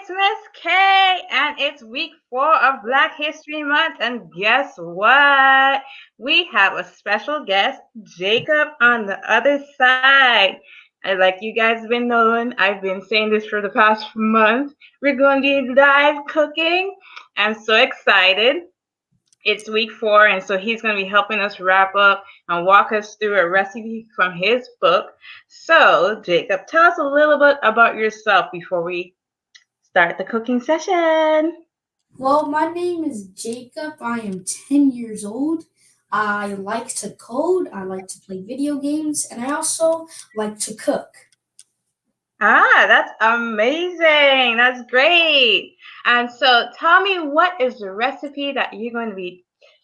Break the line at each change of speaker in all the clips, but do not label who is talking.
it's Miss K, and it's week 4 of Black History Month. And guess what? We have a special guest, Jacob, on the other side. And like you guys have been knowing, I've been saying this for the past month. We're going to be live cooking. I'm so excited. It's week 4, and so he's going to be helping us wrap up and walk us through a recipe from his book. So, Jacob, tell us a little bit about yourself before we start the cooking session.
Well, my name is Jacob. I am 10 years old. I like to code, I like to play video games, and I also like to cook.
That's amazing. That's great. And so tell me, what is the recipe that you're going to be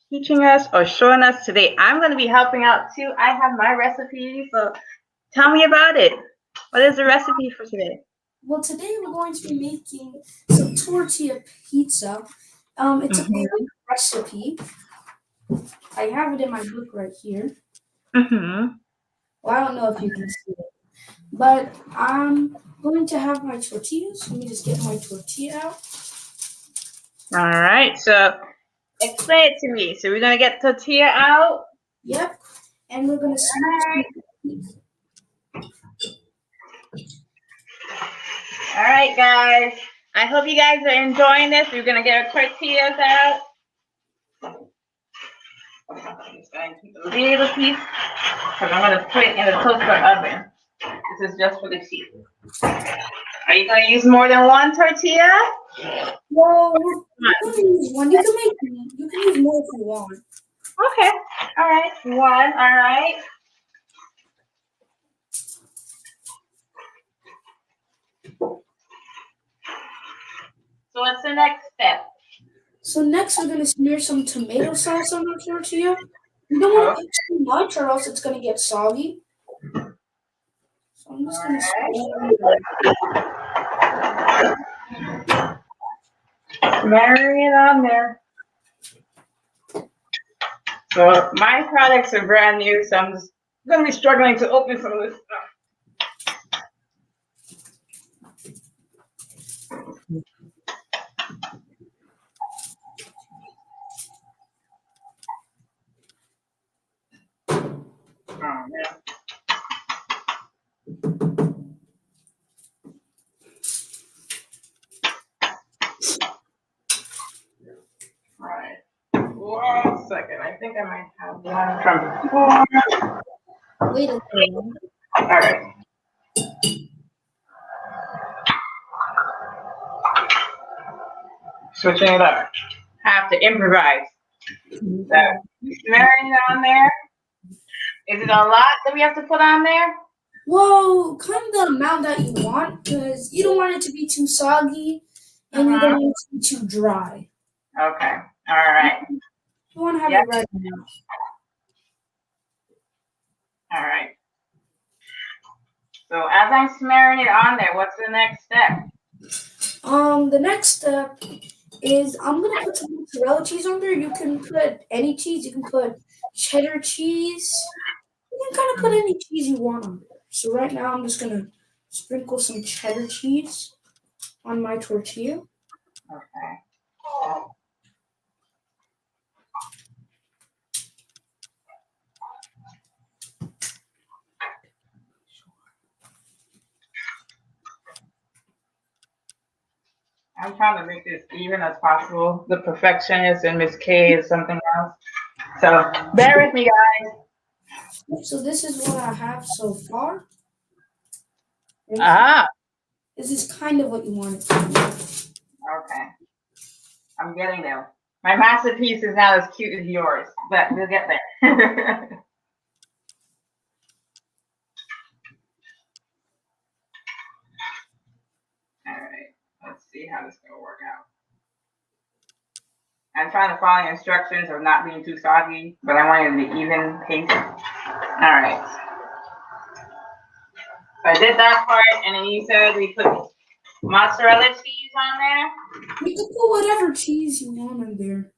teaching us or showing us today? I'm going to be helping out too. I have my recipe, so tell me about it. What is the recipe for today?
Well, today we're going to be making some tortilla pizza. It's a quick recipe. I have it in my book right here.
Mm-hmm.
Well, I don't know if you can see it, but I'm going to have my tortillas. Let me just get my tortilla out.
All right, so explain it to me. So we're going to get tortilla out?
Yep, and we're going to smash.
All right, guys. I hope you guys are enjoying this. We're going to get our tortillas out. I'm just going to keep a little piece because I'm going to put it in the toaster oven. This is just for the cheese. Are you going to use more than one tortilla?
Well, you can use one. You can use more if you want.
Okay. All right. One. All right. So what's the next step?
So next we're going to smear some tomato sauce on our tortilla. You don't want to cook too much or else it's going to get soggy. So I'm just going to
smear it on there. So my products are brand new, so I'm just going to be struggling to open some of this stuff. Oh, yeah. All right. 1 second. I think I might have one from before.
wait a second.
All right. Switching it up. Have to improvise. So, smearing it on there. Is it a lot that we have to put on there?
Well, kind of the amount that you want because you don't want it to be too soggy and you don't want it to be too dry.
Okay. All right.
You want to have it right now.
All right. So as I'm smearing it on there, what's the next step?
The next step is I'm gonna put some mozzarella cheese on there. You can put any cheese. You can put cheddar cheese. You can kind of put any cheese you want on there. So right now I'm just gonna sprinkle some cheddar cheese on my tortilla.
Okay. I'm trying to make this even as possible. The perfectionist and Miss K is something else. So bear with me, guys.
So this is what I have so far. This is kind of what you want it to be.
Okay. I'm getting there. My masterpiece is not as cute as yours, but we'll get there. All right. Let's see how this is going to work out. I'm trying to follow instructions of not being too soggy, but I want it to be even pace. All right. So I did that part, and then you said we put mozzarella cheese on there?
You can put whatever cheese you want on there.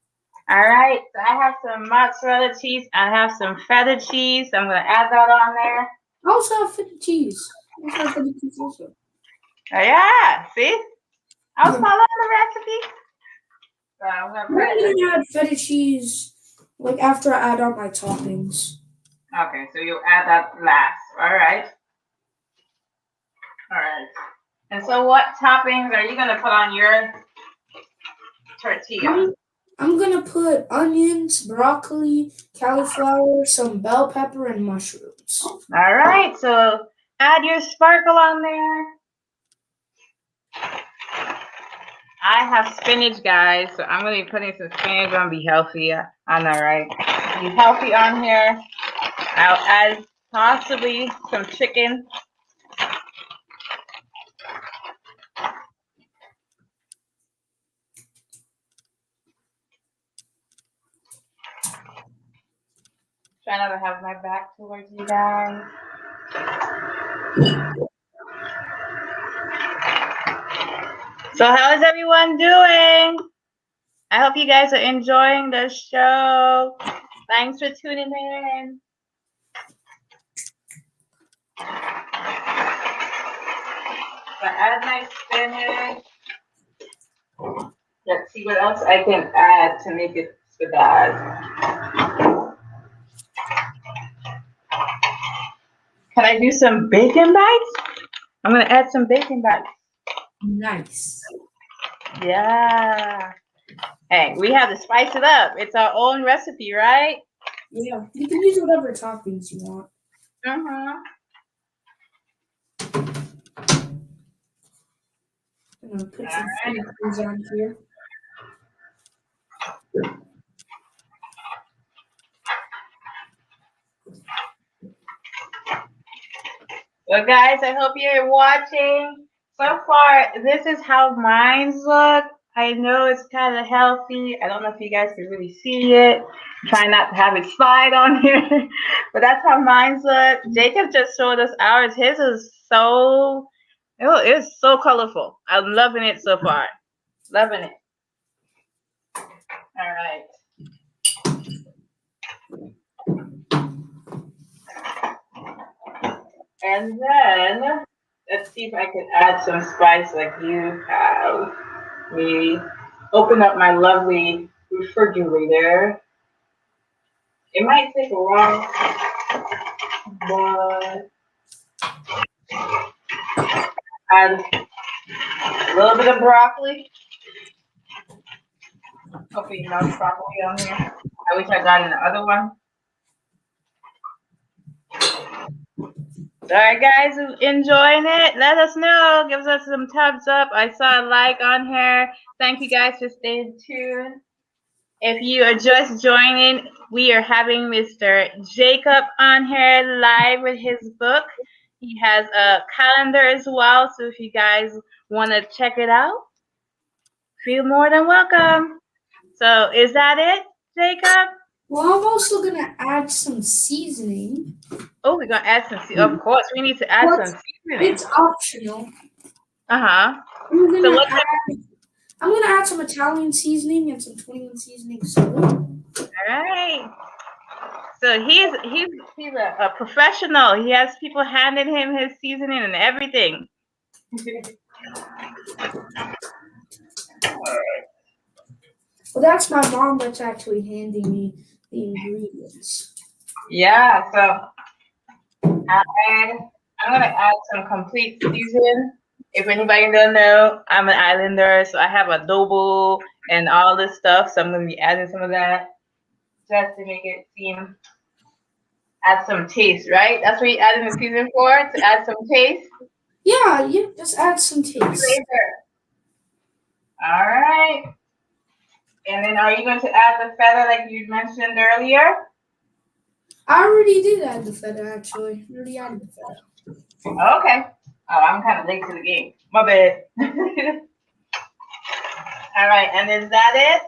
All right. So I have some mozzarella cheese. I have some feta cheese. I'm going to add that on there.
I also have feta cheese.
Oh, yeah. See? I'll
Yeah.
follow the recipe. So I'm gonna
I'm
put it.
gonna add feta cheese like after I add on my toppings.
Okay, so you'll add that last. All right. All right. And so, what toppings are you gonna put on your tortilla?
I'm, I'm gonna put onions, broccoli, cauliflower, some bell pepper, and mushrooms.
All right. So add your sparkle on there. I have spinach, guys, so I'm gonna be putting some spinach. Gonna be healthy. I know, right? Be healthy on here. I'll add possibly some chicken. Try not to have my back towards you guys. So how is everyone doing? I hope you guys are enjoying the show. Thanks for tuning in. So add my spinach. Let's see what else I can add to make it spaghetti. Can I do some bacon bites? I'm gonna add some bacon bites.
Nice.
Yeah. Hey, we have to spice it up. It's our own recipe, right?
Yeah, you can use whatever toppings you want.
Mm-hmm.
I'm gonna put some flavors on here.
Well, guys, I hope you're watching. So far, this is how mine look. I know it's kind of healthy. I don't know if you guys can really see it. I'm trying not to have it slide on here, but that's how mine look. Jacob just showed us ours. His is so, oh, it's so colorful. I'm loving it so far. Loving it. All right. And then let's see if I can add some spice like you have. Me open up my lovely refrigerator. It might take a while, but add a little bit of broccoli. Hopefully enough broccoli on here. I wish I got in the other one. All right, guys, enjoying it? Let us know. Give us some thumbs up. I saw a like on here. Thank you guys for staying tuned. If you are just joining, we are having Mr. Jacob on here live with his book. He has a calendar as well, so if you guys want to check it out, feel more than welcome. So is that it, Jacob?
Well, I'm also gonna add some seasoning.
Oh, we're gonna add some. Of course, we need to add
But
some seasoning.
it's optional.
Uh-huh.
I'm
So
gonna
what?
add. I'm gonna add some Italian seasoning and some 21 seasoning soda.
All right. So he's a professional. He has people handing him his seasoning and everything.
Well, that's my mom that's actually handing me the ingredients.
Yeah. So I'm gonna add some complete season. If anybody don't know, I'm an islander, so I have adobo and all this stuff. So I'm gonna be adding some of that just to make it seem add some taste, right? That's what you're adding the season for, to add some taste.
Yeah, you just add some taste.
Flavor. All right. And then are you going to add the feta like you mentioned earlier?
I already did add the feta, actually. I already added the feta.
Okay. Oh, I'm kind of late to the game. My bad. All right. And is that it?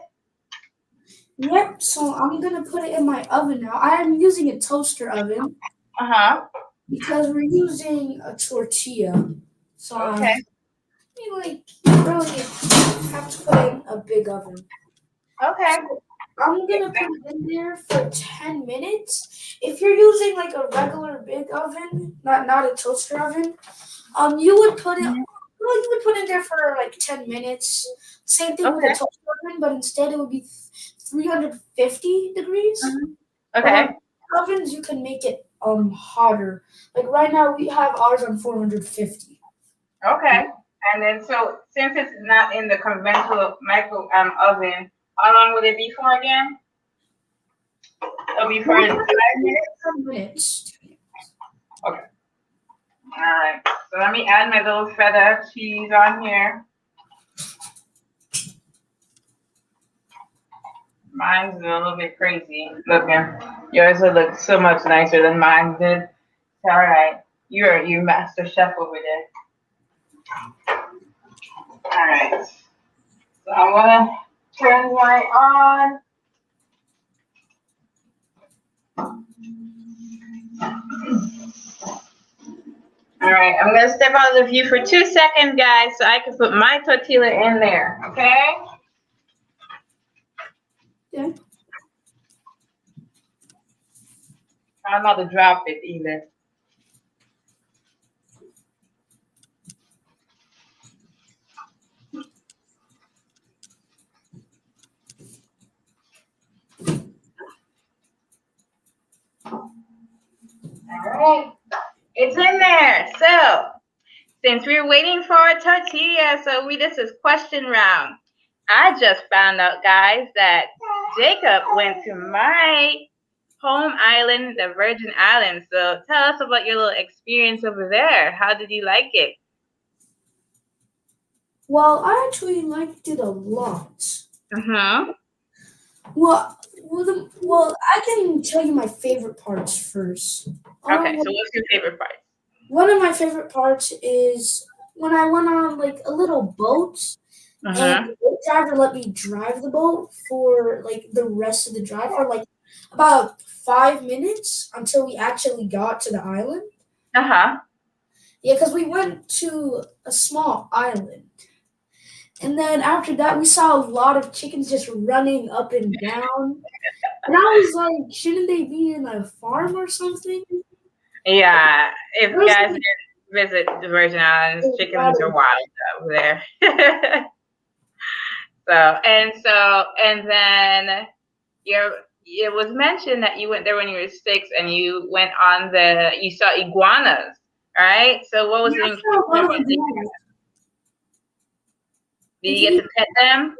Yep, so I'm gonna put it in my oven now. I am using a toaster oven
Uh-huh.
because we're using a tortilla. So
Okay.
really have to put in a big oven.
Okay.
So I'm gonna put it in there for 10 minutes. If you're using like a regular big oven, not a toaster oven, you would put it Well, you would put in there for like 10 minutes. Same thing with a
Okay.
toaster oven, but instead it would be 350 degrees.
Mhm.
But
Okay.
on ovens, you can make it hotter. Like right now, we have ours on 450.
Okay. And then so since it's not in the conventional micro oven, how long will it be for again? It'll be for 5 minutes.
10 minutes.
Okay. All right. So let me add my little feta cheese on here. Mine's a little bit crazy looking. Yours will look so much nicer than mine did. All right. You're master chef over there. All right. So I'm gonna turn mine on. All right, I'm gonna step out of the view for 2 seconds, guys, so I can put my tortilla in there. Okay?
Yeah.
Try not to drop it either. All right, it's in there. So since we're waiting for a tortilla, this is question round. I just found out, guys, that Jacob went to my home island, the Virgin Islands. So tell us about your little experience over there. How did you like it?
Well, I actually liked it a lot.
Uh-huh.
Well, I can tell you my favorite parts first.
Okay,
Um,
so what's your favorite part?
One of my favorite parts is when I went on like a little boat and
Uh-huh.
the boat driver let me drive the boat for like the rest of the drive for like about 5 minutes until we actually got to the island.
Uh-huh.
Yeah, because we went to a small island. And then after that, we saw a lot of chickens just running up and down. And I was like, shouldn't they be in a farm or something?
Yeah, if
There's
guys
like
didn't visit the Virgin Islands,
a lot
chickens are
of
wild over there. And then you it was mentioned that you went there when you were 6 and you saw iguanas, right? So what was
yeah,
the
I saw a
impression
lot of
about the
iguanas.
did
And
you
can
get
you?
to pet them?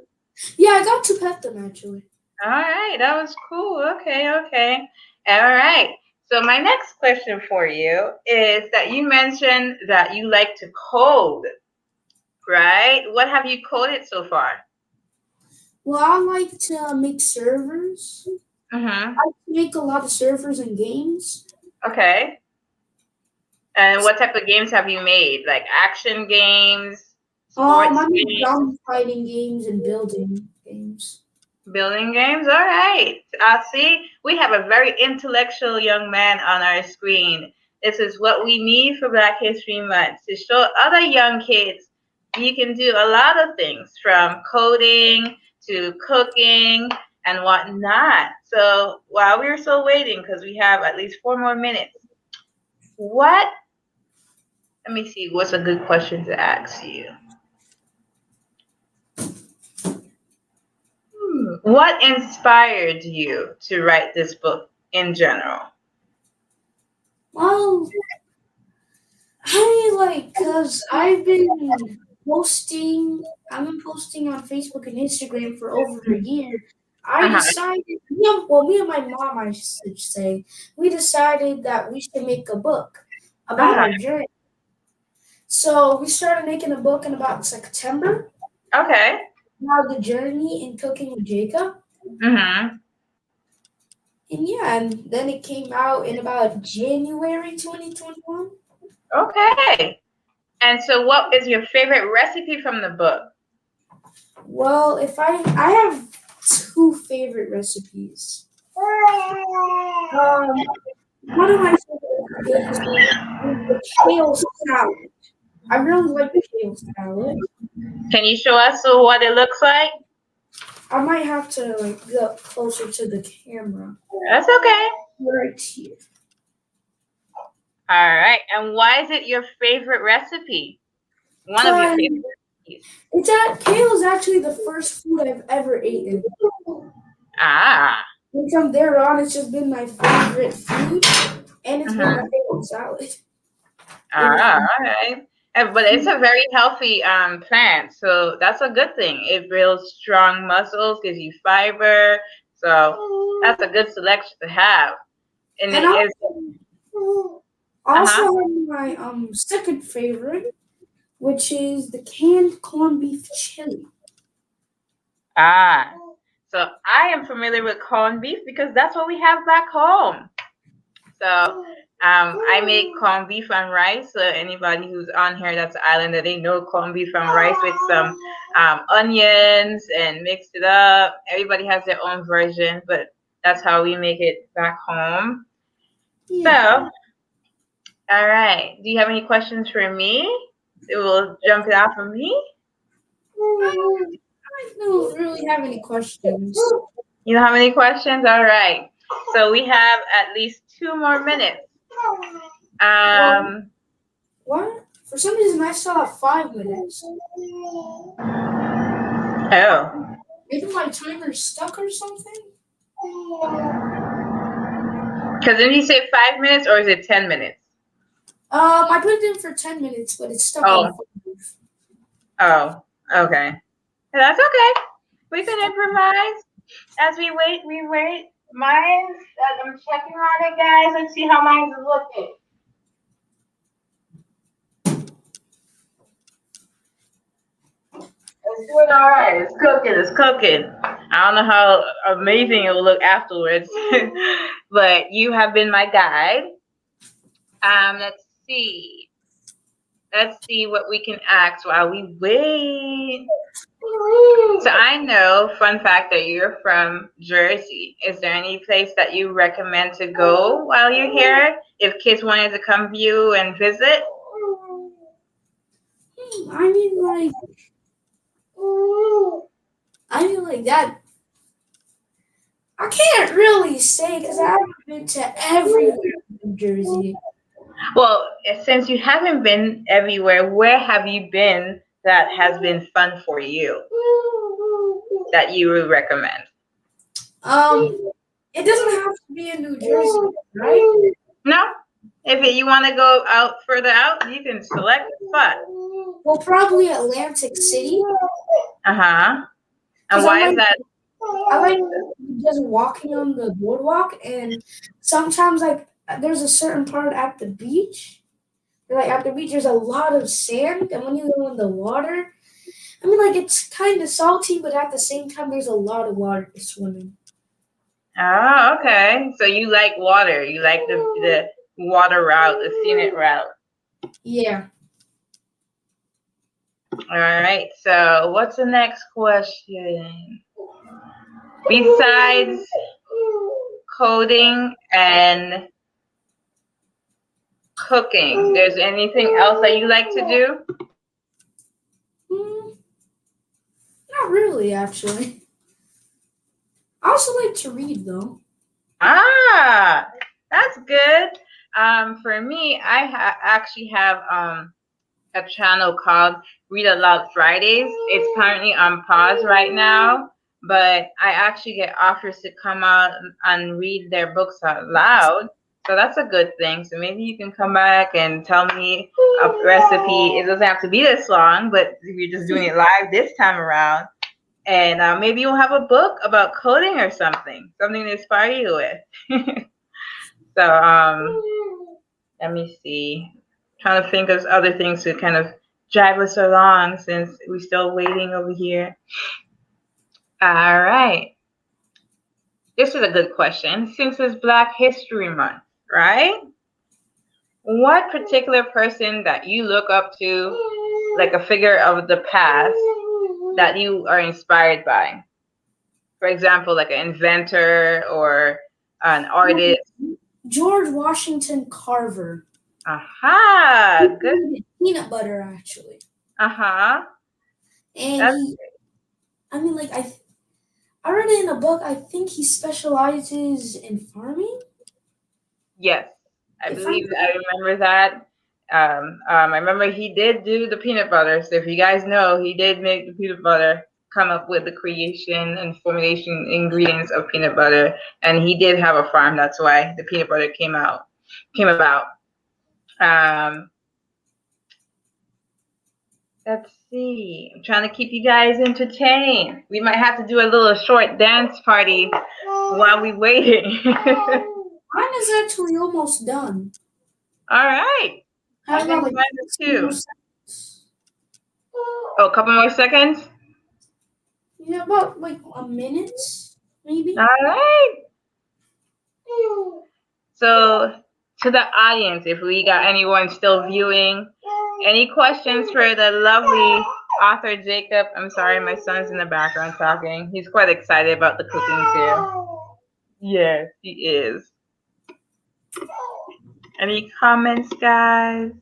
Yeah, I got to pet them actually.
All right, that was cool. Okay, okay. All right. So my next question for you is that you mentioned that you like to code, right? What have you coded so far?
Well, I like to make servers.
Mm-hmm.
I like to make a lot of servers and games.
Okay. And what type of games have you made? Like action games, sports
I make
games,
zombie fighting games and building games.
building games? All right. See, we have a very intellectual young man on our screen. This is what we need for Black History Month to show other young kids you can do a lot of things from coding to cooking and whatnot. So while we're still waiting, because we have at least 4 more minutes, what let me see, what's a good question to ask you? What inspired you to write this book in general?
Well, cause I've been posting on Facebook and Instagram for over a year. I
Uh-huh.
decided, yeah, well, me and my mom, I should say, we decided that we should make a book about
Uh-huh.
our journey. So we started making a book in about September
Okay.
about the journey in cooking with Jacob.
Mm-hmm.
And yeah, and then it came out in about January 2021.
Okay. And so what is your favorite recipe from the book?
Well, if I have two favorite recipes. Um, One of my favorite recipes is the kale salad. I really like the kale salad.
Can you show us what it looks like?
I might have to like get closer to the camera.
That's okay.
Right here.
All right. And why is it your favorite recipe? One of your
Cause
favorite recipes.
kale is actually the first food I've ever eaten.
Ah.
And from there on, it's just been my favorite food, and it's been my
Mm-hmm.
favorite salad. It was.
Ah, all right. But it's a very healthy plant, so that's a good thing. It builds strong muscles, gives you fiber, so that's a good selection to have. And
And
it is,
I also
uh-huh.
have my second favorite, which is the canned corned beef chili.
Ah, so I am familiar with corned beef because that's what we have back home. So I make corned beef and rice. So anybody who's on here that's islander, they know corned beef and rice with some onions and mixed it up. Everybody has their own version, but that's how we make it back home. So,
Yeah.
all right. Do you have any questions for me? It will jump it out for me.
I don't really have any questions.
You don't have any questions? All right. So we have at least 2 more minutes.
Well,
Um,
what? For some reason, I still have 5 minutes.
oh.
Maybe my timer's stuck or something?
Because then you say 5 minutes or is it 10 minutes?
I put it in for 10 minutes, but it's stuck on
Oh,
5.
oh, okay. That's okay. We can improvise. As we wait, we wait. Mine's, I'm checking on it, guys. Let's see how mine's looking. It's doing all right. It's cooking. It's cooking. I don't know how amazing it will look afterwards, but you have been my guide. Let's see. Let's see what we can ask while we wait. So I know, fun fact, that you're from Jersey. Is there any place that you recommend to go while you're here? If kids wanted to come view and visit?
I mean, like, that. I can't really say because I haven't been to everywhere in New Jersey.
Well, since you haven't been everywhere, where have you been that has been fun for you that you would recommend?
Um, it doesn't have to be in New Jersey, right?
No? If you want to go out further out, you can select a spot.
Well, probably Atlantic City
Uh huh. And
because I
why is
like
that?
I like just walking on the boardwalk, and sometimes like there's a certain part at the beach. Like at the beach, there's a lot of sand, and when you go in the water, I mean, like it's kind of salty, but at the same time, there's a lot of water to swim in.
Oh, okay. So you like water. You like the water route, the scenic route.
Yeah.
All right. So what's the next question? Besides coding and cooking, there's anything else that you like to do?
Mm, not really, actually. I also like to read, though.
Ah, that's good. For me, actually have a channel called Read Aloud Fridays. It's currently on pause right now, but I actually get offers to come out and read their books out loud. So that's a good thing. So maybe you can come back and tell me a recipe. It doesn't have to be this long, but you're just doing it live this time around. And maybe you'll have a book about coding or something to inspire you with. So let me see. Trying to think of other things to kind of drive us along since we're still waiting over here. All right. This is a good question. Since it's Black History Month, right? What particular person that you look up to, like a figure of the past, that you are inspired by? For example, like an inventor or an artist.
George Washington Carver. He
Aha, good.
created peanut butter, actually.
Uh-huh.
And
That's
I mean, like, I read it in a book. I think he specializes in farming.
yes. I
If I'm
believe I remember that. I remember he did do the peanut butter. So if you guys know, he did make the peanut butter, come up with the creation and formulation ingredients of peanut butter, and he did have a farm. That's why the peanut butter came about. Um, let's see. I'm trying to keep you guys entertained. We might have to do a little short dance party while we waiting.
Mine is actually almost done.
All right. I think
Like
mine is too. Oh, a couple more seconds.
yeah, about like a minute, maybe.
All right. So, to the audience, if we got anyone still viewing, any questions for the lovely author Jacob? I'm sorry, my son's in the background talking. He's quite excited about the cooking too. Yes, he is. Any comments, guys?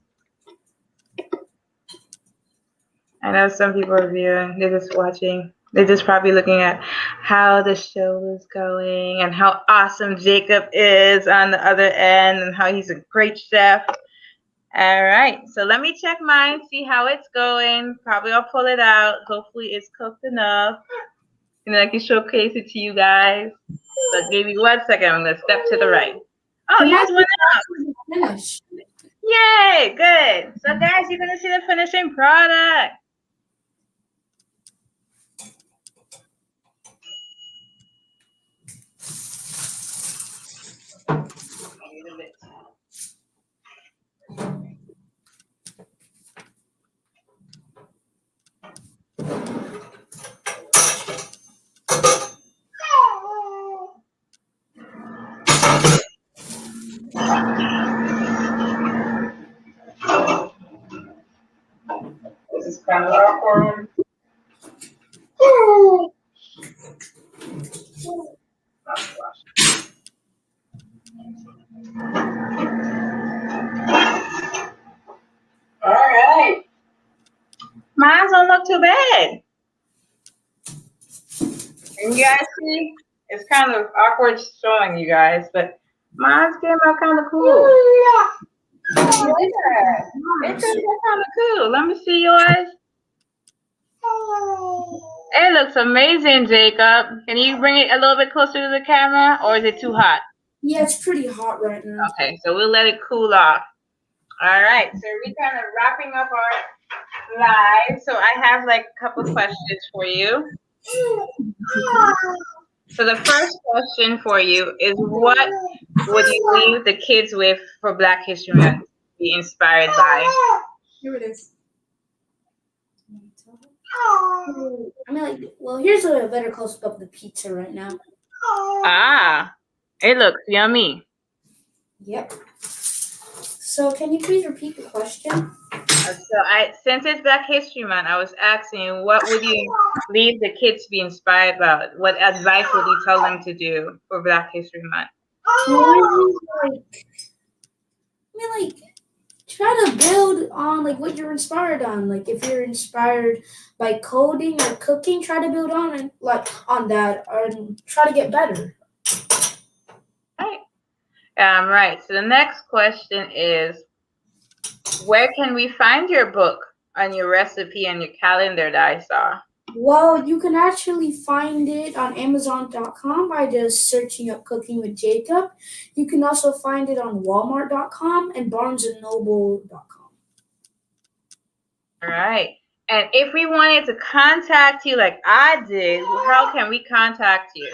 I know some people are viewing. They're just watching. They're just probably looking at how the show is going and how awesome Jacob is on the other end and how he's a great chef. All right, so let me check mine, see how it's going. Probably I'll pull it out. Hopefully it's cooked enough. And then I can showcase it to you guys. So give me 1 second. I'm going to step to the right. Oh, yours went up.
Finish.
Yay, good. So guys, you're going to see the finishing product. This is kind of awkward. All right. Mine don't look too bad. And you guys see, it's kind of awkward showing you guys, but mine came out kind of cool. Yeah, it came out kind of cool. Let me see yours. It looks amazing, Jacob. Can you bring it a little bit closer to the camera, or is it too hot?
Yeah, it's pretty hot right now.
Okay, so we'll let it cool off. All right, so we're kind of wrapping up our live. So I have like a couple questions for you. So the first question for you is, what would you leave the kids with for Black History Month? Be inspired by?
Here it is. I mean, like, well, here's a better close up of the pizza right now.
Ah, it looks yummy.
Yep. So, can you please repeat the question?
Since it's Black History Month, I was asking, what would you leave the kids to be inspired about? What advice would you tell them to do for Black History Month?
Like, try to build on like what you're inspired on. Like, if you're inspired by coding or cooking, try to build on and like on that, and try to get better.
Right. Right. So the next question is, where can we find your book on your recipe and your calendar that I saw?
Well, you can actually find it on Amazon.com by just searching up Cooking with Jacob. You can also find it on Walmart.com and BarnesandNoble.com.
All right. And if we wanted to contact you like I did, how can we contact you?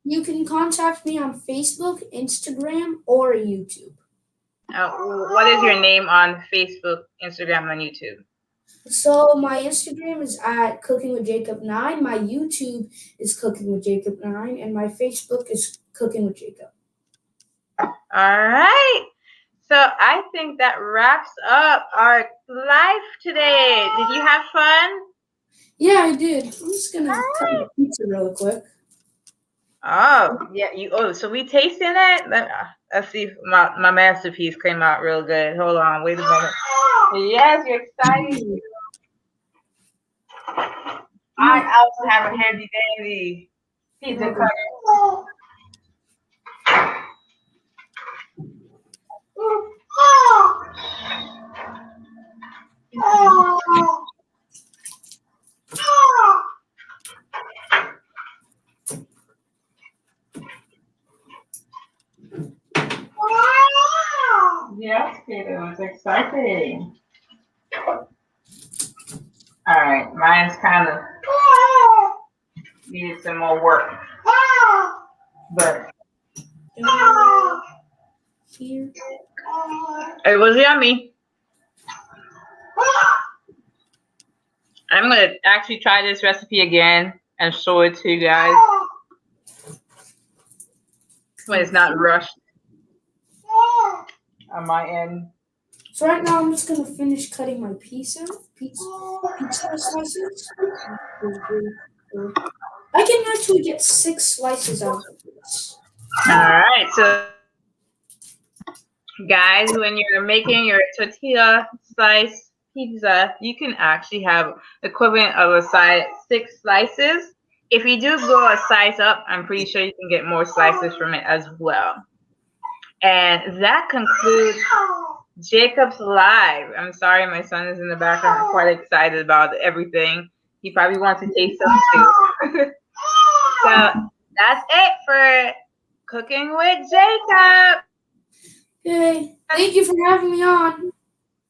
You can contact me on Facebook, Instagram, or YouTube.
What is your name on Facebook, Instagram, and YouTube?
So my Instagram is at Cooking with Jacob 9. My YouTube is Cooking with Jacob 9, and my Facebook is Cooking with Jacob.
All right. So I think that wraps up our live today. Did you have fun?
Yeah, I did. I'm just gonna cut the pizza real quick.
Oh, yeah. So we tasting it? Let's see if my masterpiece came out real good. Hold on, wait a minute. Yes, you're excited. I also have a handy dandy pizza cutter. Yes, Kato, it's exciting. All right, mine's kind of needed some more work, but
Here.
it was yummy. I'm gonna actually try this recipe again and show it to you guys when it's not rushed on my end.
So right now I'm just gonna finish cutting my pizza slices. I can actually get 6 slices out of this.
All right, so guys, when you're making your tortilla slice pizza, you can actually have equivalent of a size 6 slices. If you do go a size up, I'm pretty sure you can get more slices from it as well. And that concludes Jacob's live. I'm sorry, my son is in the background. I'm quite excited about everything. He probably wants to taste some too. So that's it for Cooking with Jacob.
Okay. Thank you for having me on.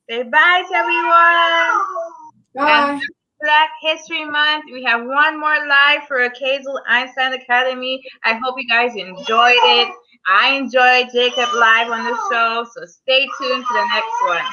Say bye to everyone. And
Bye.
Black History Month. We have one more live for Hazel Einstein Academy. I hope you guys enjoyed it. I enjoyed Jacob live on the show, so stay tuned for the next one.